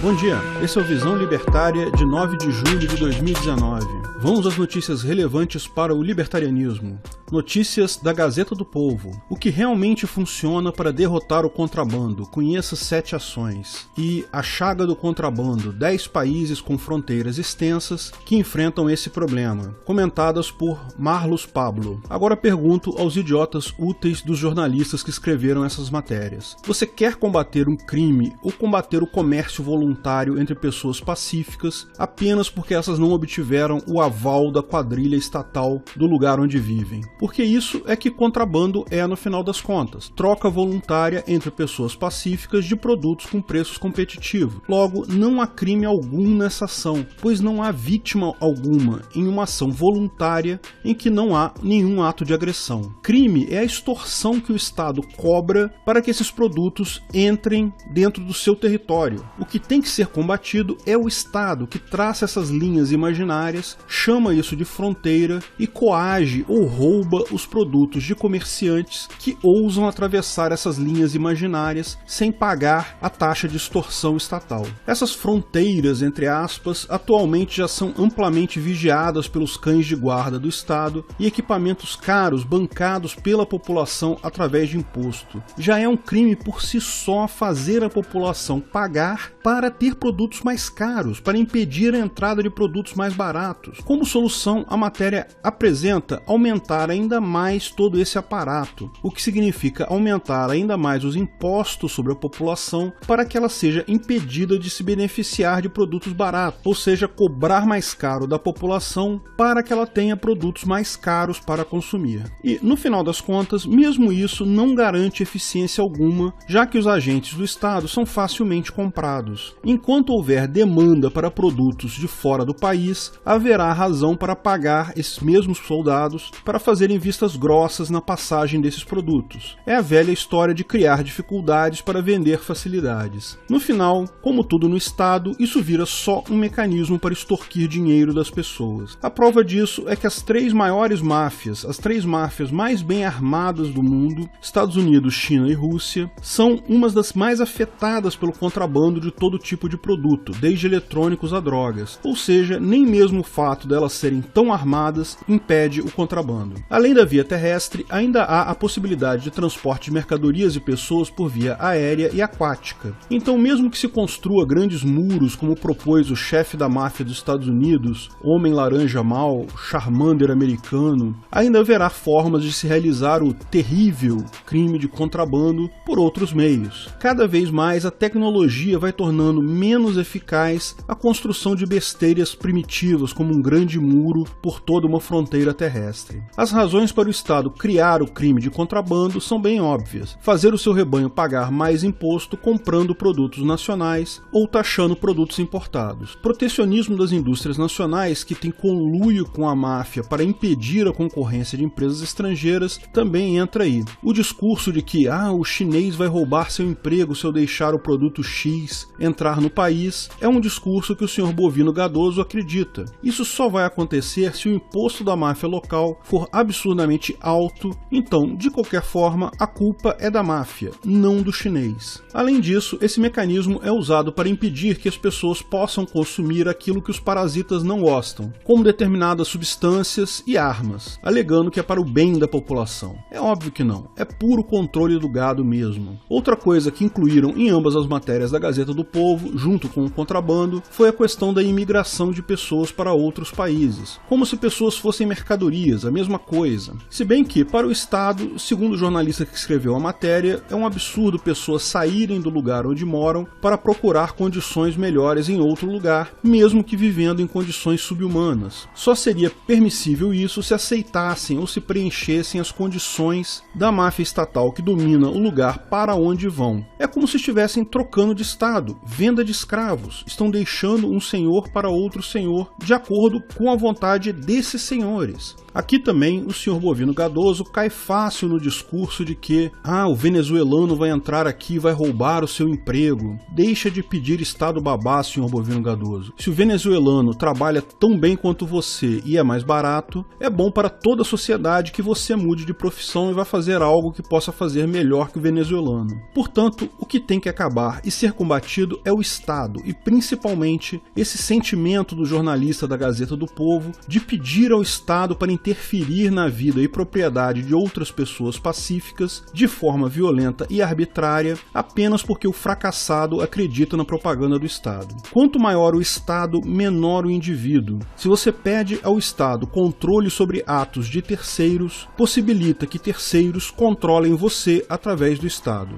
Bom dia, esse é o Visão Libertária de 9 de julho de 2019. Vamos às notícias relevantes para o libertarianismo. Notícias da Gazeta do Povo. O que realmente funciona para derrotar o contrabando? Conheça 7 ações. E a chaga do contrabando, 10 países com fronteiras extensas que enfrentam esse problema. Comentadas por Marlos Pablo. Agora pergunto aos idiotas úteis dos jornalistas que escreveram essas matérias. Você quer combater um crime ou combater o comércio voluntário entre pessoas pacíficas apenas porque essas não obtiveram o aval da quadrilha estatal do lugar onde vivem? Porque isso é que contrabando é, no final das contas, troca voluntária entre pessoas pacíficas de produtos com preços competitivos. Logo, não há crime algum nessa ação, pois não há vítima alguma em uma ação voluntária em que não há nenhum ato de agressão. Crime é a extorsão que o Estado cobra para que esses produtos entrem dentro do seu território. O que tem que ser combatido é o Estado que traça essas linhas imaginárias, chama isso de fronteira e coage ou rouba os produtos de comerciantes que ousam atravessar essas linhas imaginárias sem pagar a taxa de extorsão estatal. Essas fronteiras, entre aspas, atualmente já são amplamente vigiadas pelos cães de guarda do Estado e equipamentos caros bancados pela população através de imposto. Já é um crime por si só fazer a população pagar para ter produtos mais caros, para impedir a entrada de produtos mais baratos. Como solução, a matéria apresenta aumentar ainda mais todo esse aparato, o que significa aumentar ainda mais os impostos sobre a população para que ela seja impedida de se beneficiar de produtos baratos, ou seja, cobrar mais caro da população para que ela tenha produtos mais caros para consumir. E, no final das contas, mesmo isso não garante eficiência alguma, já que os agentes do Estado são facilmente comprados. Enquanto houver demanda para produtos de fora do país, haverá razão para pagar esses mesmos soldados para fazerem vistas grossas na passagem desses produtos. É a velha história de criar dificuldades para vender facilidades. No final, como tudo no Estado, isso vira só um mecanismo para extorquir dinheiro das pessoas. A prova disso é que as 3 maiores máfias, as 3 máfias mais bem armadas do mundo, Estados Unidos, China e Rússia, são umas das mais afetadas pelo contrabando de todo tipo de produto, desde eletrônicos a drogas. Ou seja, nem mesmo o fato delas serem tão armadas impede o contrabando. Além da via terrestre, ainda há a possibilidade de transporte de mercadorias e pessoas por via aérea e aquática. Então, mesmo que se construa grandes muros, como propôs o chefe da máfia dos Estados Unidos, Homem Laranja Mau, Charmander americano, ainda haverá formas de se realizar o terrível crime de contrabando por outros meios. Cada vez mais a tecnologia vai tornando menos eficaz a construção de besteiras primitivas, como um grande muro por toda uma fronteira terrestre. As razões para o Estado criar o crime de contrabando são bem óbvias: fazer o seu rebanho pagar mais imposto comprando produtos nacionais ou taxando produtos importados. Protecionismo das indústrias nacionais, que tem conluio com a máfia para impedir a concorrência de empresas estrangeiras, também entra aí. O discurso de que o chinês vai roubar seu emprego se eu deixar o produto X entrar no país é um discurso que o senhor Bovino Gadoso acredita. Isso só vai acontecer se o imposto da máfia local for absurdamente alto, então, de qualquer forma, a culpa é da máfia, não do chinês. Além disso, esse mecanismo é usado para impedir que as pessoas possam consumir aquilo que os parasitas não gostam, como determinadas substâncias e armas, alegando que é para o bem da população. É óbvio que não, é puro controle do gado mesmo. Outra coisa que incluíram em ambas as matérias da Gazeta do Povo, junto com o contrabando, foi a questão da imigração de pessoas para outros países, como se pessoas fossem mercadorias, a mesma coisa. Se bem que, para o Estado, segundo o jornalista que escreveu a matéria, é um absurdo pessoas saírem do lugar onde moram para procurar condições melhores em outro lugar, mesmo que vivendo em condições subhumanas. Só seria permissível isso se aceitassem ou se preenchessem as condições da máfia estatal que domina o lugar para onde vão. É como se estivessem trocando de Estado, venda de escravos, estão deixando um senhor para outro senhor de acordo com a vontade desses senhores. Aqui também o Sr. Bovino Gadoso cai fácil no discurso de que o venezuelano vai entrar aqui e vai roubar o seu emprego. Deixa de pedir Estado babá, Sr. Bovino Gadoso. Se o venezuelano trabalha tão bem quanto você e é mais barato, é bom para toda a sociedade que você mude de profissão e vá fazer algo que possa fazer melhor que o venezuelano. Portanto, o que tem que acabar e ser combatido é o Estado e principalmente esse sentimento do jornalista da Gazeta do Povo de pedir ao Estado para interferir na vida e propriedade de outras pessoas pacíficas de forma violenta e arbitrária apenas porque o fracassado acredita na propaganda do Estado. Quanto maior o Estado, menor o indivíduo. Se você pede ao Estado controle sobre atos de terceiros, possibilita que terceiros controlem você através do Estado.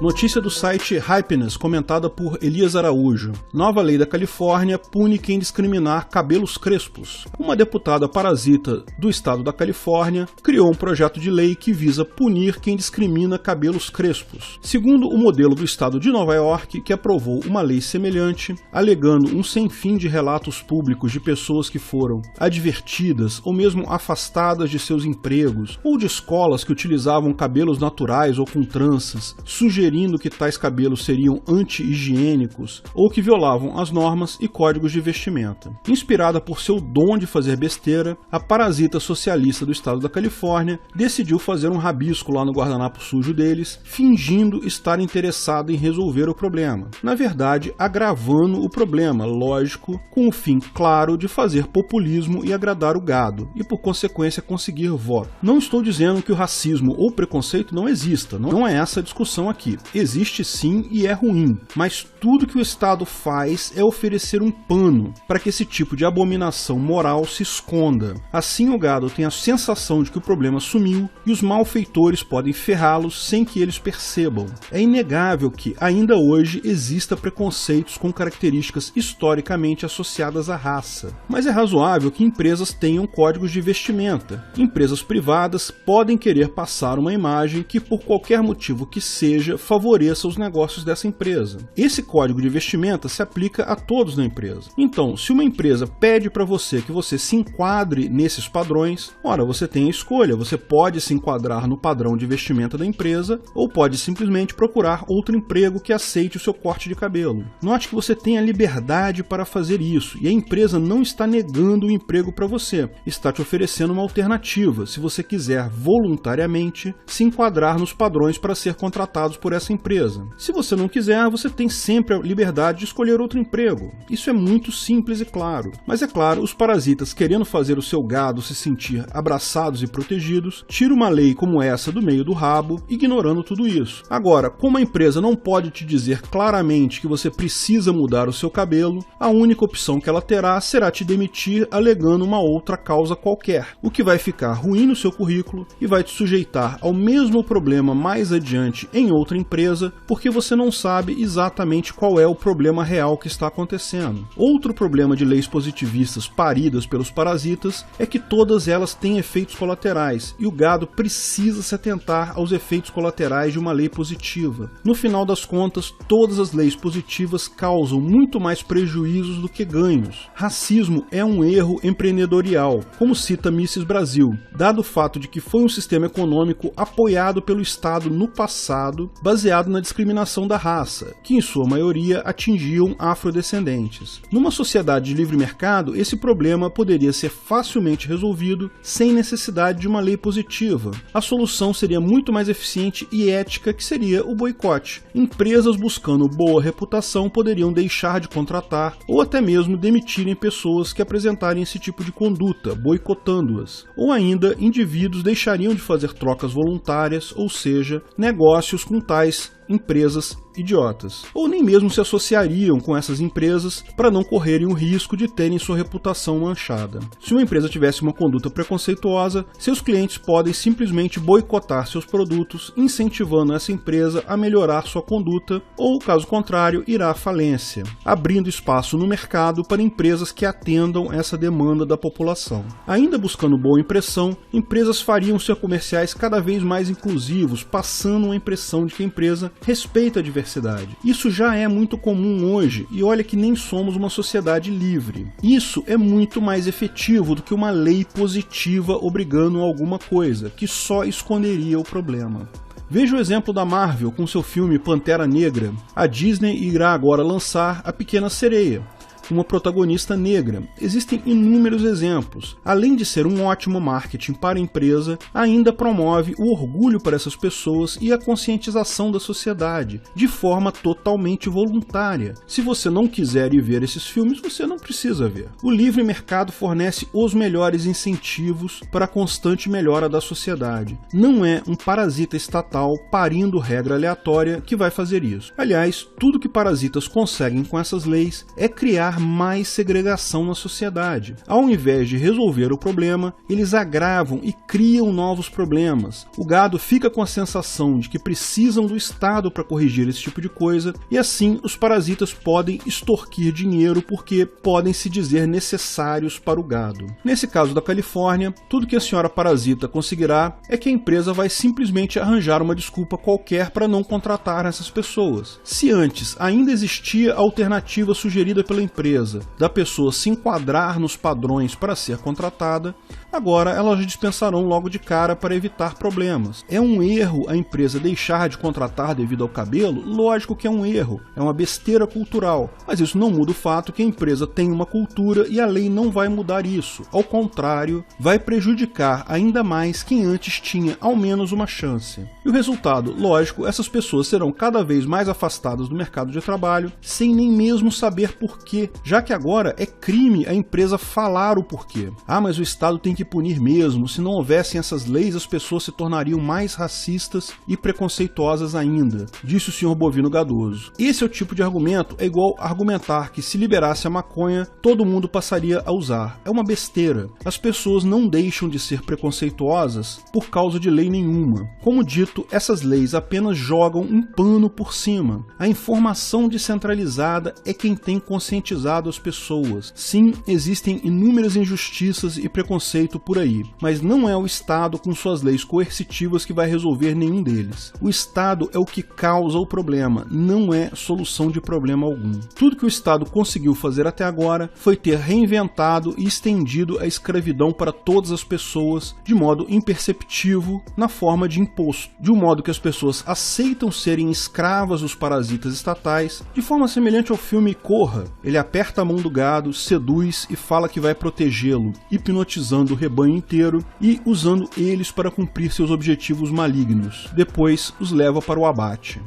Notícia do site Hypeness, comentada por Elias Araújo. Nova lei da Califórnia pune quem discriminar cabelos crespos. Uma deputada parasita do estado da Califórnia criou um projeto de lei que visa punir quem discrimina cabelos crespos. Segundo o modelo do estado de Nova York, que aprovou uma lei semelhante, alegando um sem fim de relatos públicos de pessoas que foram advertidas ou mesmo afastadas de seus empregos, ou de escolas que utilizavam cabelos naturais ou com tranças, sugerindo que tais cabelos seriam anti-higiênicos ou que violavam as normas e códigos de vestimenta. Inspirada por seu dom de fazer besteira, a parasita socialista do estado da Califórnia decidiu fazer um rabisco lá no guardanapo sujo deles, fingindo estar interessada em resolver o problema. Na verdade, agravando o problema, lógico, com o fim claro de fazer populismo e agradar o gado, e por consequência conseguir voto. Não estou dizendo que o racismo ou preconceito não exista, não é essa a discussão aqui. Existe sim e é ruim, mas tudo que o Estado faz é oferecer um pano para que esse tipo de abominação moral se esconda. Assim o gado tem a sensação de que o problema sumiu e os malfeitores podem ferrá-los sem que eles percebam. É inegável que, ainda hoje, exista preconceitos com características historicamente associadas à raça, mas é razoável que empresas tenham códigos de vestimenta. Empresas privadas podem querer passar uma imagem que, por qualquer motivo que seja, favoreça os negócios dessa empresa. Esse código de vestimenta se aplica a todos na empresa. Então, se uma empresa pede para você que você se enquadre nesses padrões, ora, você tem a escolha, você pode se enquadrar no padrão de vestimenta da empresa ou pode simplesmente procurar outro emprego que aceite o seu corte de cabelo. Note que você tem a liberdade para fazer isso e a empresa não está negando o emprego para você, está te oferecendo uma alternativa se você quiser voluntariamente se enquadrar nos padrões para ser contratado por essa empresa. Se você não quiser, você tem sempre a liberdade de escolher outro emprego. Isso é muito simples e claro. Mas é claro, os parasitas, querendo fazer o seu gado se sentir abraçados e protegidos, tiram uma lei como essa do meio do rabo, ignorando tudo isso. Agora, como a empresa não pode te dizer claramente que você precisa mudar o seu cabelo, a única opção que ela terá será te demitir alegando uma outra causa qualquer, o que vai ficar ruim no seu currículo e vai te sujeitar ao mesmo problema mais adiante em outra empresa, porque você não sabe exatamente qual é o problema real que está acontecendo. Outro problema de leis positivistas paridas pelos parasitas é que todas elas têm efeitos colaterais, e o gado precisa se atentar aos efeitos colaterais de uma lei positiva. No final das contas, todas as leis positivas causam muito mais prejuízos do que ganhos. Racismo é um erro empreendedorial, como cita Mises Brasil, dado o fato de que foi um sistema econômico apoiado pelo Estado no passado, baseado na discriminação da raça, que em sua maioria atingiam afrodescendentes. Numa sociedade de livre mercado, esse problema poderia ser facilmente resolvido sem necessidade de uma lei positiva. A solução seria muito mais eficiente e ética, que seria o boicote. Empresas buscando boa reputação poderiam deixar de contratar ou até mesmo demitirem pessoas que apresentarem esse tipo de conduta, boicotando-as. Ou ainda, indivíduos deixariam de fazer trocas voluntárias, ou seja, negócios com tais empresas idiotas, ou nem mesmo se associariam com essas empresas para não correrem o risco de terem sua reputação manchada. Se uma empresa tivesse uma conduta preconceituosa, seus clientes podem simplesmente boicotar seus produtos, incentivando essa empresa a melhorar sua conduta, ou, caso contrário, irá à falência, abrindo espaço no mercado para empresas que atendam essa demanda da população. Ainda buscando boa impressão, empresas fariam seus comerciais cada vez mais inclusivos, passando a impressão de que a empresa respeita a diversidade. Isso já é muito comum hoje, e olha que nem somos uma sociedade livre. Isso é muito mais efetivo do que uma lei positiva obrigando a alguma coisa, que só esconderia o problema. Veja o exemplo da Marvel com seu filme Pantera Negra. A Disney irá agora lançar A Pequena Sereia, uma protagonista negra. Existem inúmeros exemplos. Além de ser um ótimo marketing para a empresa, ainda promove o orgulho para essas pessoas e a conscientização da sociedade, de forma totalmente voluntária. Se você não quiser ir ver esses filmes, você não precisa ver. O livre mercado fornece os melhores incentivos para a constante melhora da sociedade. Não é um parasita estatal parindo regra aleatória que vai fazer isso. Aliás, tudo que parasitas conseguem com essas leis é criar mais segregação na sociedade. Ao invés de resolver o problema, eles agravam e criam novos problemas. O gado fica com a sensação de que precisam do Estado para corrigir esse tipo de coisa, e assim os parasitas podem extorquir dinheiro porque podem se dizer necessários para o gado. Nesse caso da Califórnia, tudo que a senhora parasita conseguirá é que a empresa vai simplesmente arranjar uma desculpa qualquer para não contratar essas pessoas. Se antes ainda existia a alternativa sugerida pela empresa da pessoa se enquadrar nos padrões para ser contratada, agora elas dispensarão logo de cara para evitar problemas. É um erro a empresa deixar de contratar devido ao cabelo? Lógico que é um erro, é uma besteira cultural, mas isso não muda o fato que a empresa tem uma cultura e a lei não vai mudar isso. Ao contrário, vai prejudicar ainda mais quem antes tinha ao menos uma chance. E o resultado, lógico, essas pessoas serão cada vez mais afastadas do mercado de trabalho, sem nem mesmo saber porquê, já que agora é crime a empresa falar o porquê. Ah, mas o Estado tem que punir mesmo, se não houvessem essas leis as pessoas se tornariam mais racistas e preconceituosas ainda, disse o Sr. Bovino Gadoso. Esse é o tipo de argumento, é igual argumentar que se liberasse a maconha, todo mundo passaria a usar. É uma besteira. As pessoas não deixam de ser preconceituosas por causa de lei nenhuma. Como dito, essas leis apenas jogam um pano por cima. A informação descentralizada é quem tem conscientizado as pessoas. Sim, existem inúmeras injustiças e preconceito por aí, mas não é o Estado com suas leis coercitivas que vai resolver nenhum deles. O Estado é o que causa o problema, não é solução de problema algum. Tudo que o Estado conseguiu fazer até agora foi ter reinventado e estendido a escravidão para todas as pessoas de modo imperceptível na forma de imposto, de um modo que as pessoas aceitam serem escravas dos parasitas estatais, de forma semelhante ao filme Corra. Ele aperta a mão do gado, seduz e fala que vai protegê-lo, hipnotizando o rebanho inteiro e usando eles para cumprir seus objetivos malignos. Depois os leva para o abate.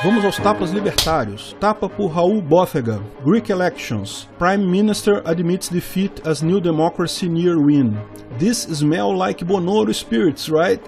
Vamos aos tapas libertários. Tapa por Raul Bófega. Greek Elections. Prime Minister admits defeat as New Democracy near win. This smell like Bonoro spirits, right?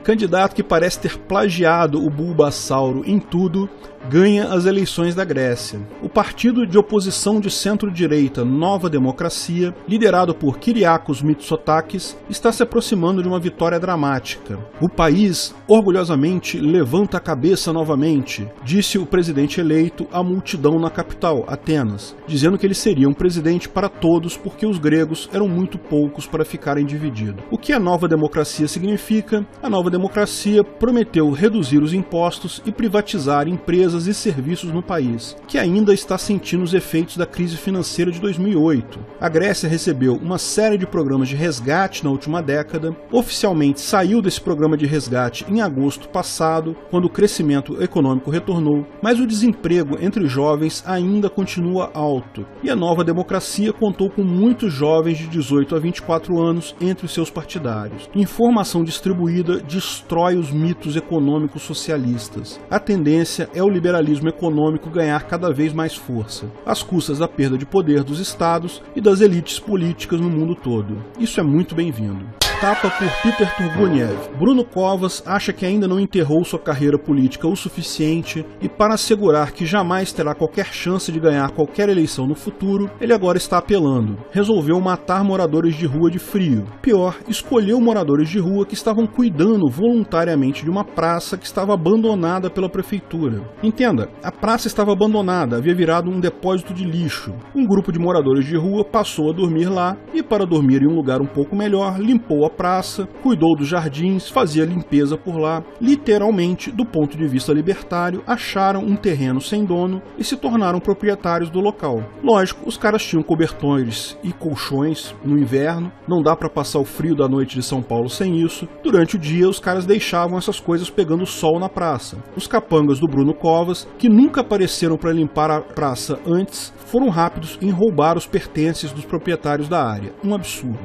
Candidato que parece ter plagiado o Bulbasauro em tudo, ganha as eleições da Grécia. O partido de oposição de centro-direita Nova Democracia, liderado por Kyriakos Mitsotakis, está se aproximando de uma vitória dramática. O país, orgulhosamente, levanta a cabeça novamente, disse o presidente eleito à multidão na capital, Atenas, dizendo que ele seria um presidente para todos porque os gregos eram muito poucos para ficarem divididos. O que a Nova Democracia significa? A Nova Democracia prometeu reduzir os impostos e privatizar empresas e serviços no país, que ainda está sentindo os efeitos da crise financeira de 2008. A Grécia recebeu uma série de programas de resgate na última década, oficialmente saiu desse programa de resgate em agosto passado, quando o crescimento econômico retornou, mas o desemprego entre jovens ainda continua alto, e a Nova Democracia contou com muitos jovens de 18 a 24 anos entre os seus partidários. Informação distribuída destrói os mitos econômicos socialistas. A tendência é o liberalismo econômico ganhar cada vez mais força, às custas da perda de poder dos estados e das elites políticas no mundo todo. Isso é muito bem-vindo. Tapa por Peter Turguniev. Bruno Covas acha que ainda não enterrou sua carreira política o suficiente e, para assegurar que jamais terá qualquer chance de ganhar qualquer eleição no futuro, ele agora está apelando. Resolveu matar moradores de rua de frio. Pior, escolheu moradores de rua que estavam cuidando voluntariamente de uma praça que estava abandonada pela prefeitura. Entenda, a praça estava abandonada, havia virado um depósito de lixo. Um grupo de moradores de rua passou a dormir lá e, para dormir em um lugar um pouco melhor, limpou a a praça, cuidou dos jardins, fazia limpeza por lá. Literalmente, do ponto de vista libertário, acharam um terreno sem dono e se tornaram proprietários do local. Lógico, os caras tinham cobertões e colchões no inverno, não dá para passar o frio da noite de São Paulo sem isso. Durante o dia, os caras deixavam essas coisas pegando sol na praça. Os capangas do Bruno Covas, que nunca apareceram para limpar a praça antes, foram rápidos em roubar os pertences dos proprietários da área. Um absurdo.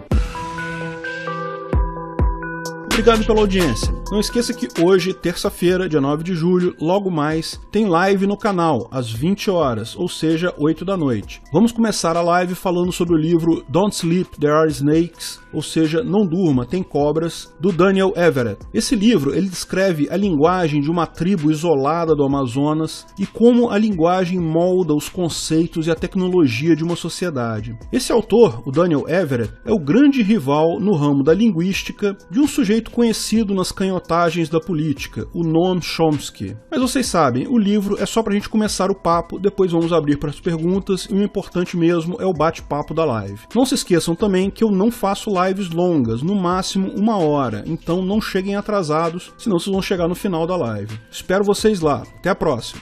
Obrigado pela audiência. Não esqueça que hoje, terça-feira, dia 9 de julho, logo mais, tem live no canal, às 20 horas, ou seja, 8 da noite. Vamos começar a live falando sobre o livro Don't Sleep, There Are Snakes, ou seja, Não Durma, Tem Cobras, do Daniel Everett. Esse livro, ele descreve a linguagem de uma tribo isolada do Amazonas e como a linguagem molda os conceitos e a tecnologia de uma sociedade. Esse autor, o Daniel Everett, é o grande rival no ramo da linguística de um sujeito conhecido nas canhotagens da política, o Noam Chomsky. Mas vocês sabem, o livro é só pra gente começar o papo, depois vamos abrir para as perguntas e o importante mesmo é o bate-papo da live. Não se esqueçam também que eu não faço lives longas, no máximo 1 hora, então não cheguem atrasados, senão vocês vão chegar no final da live. Espero vocês lá. Até a próxima!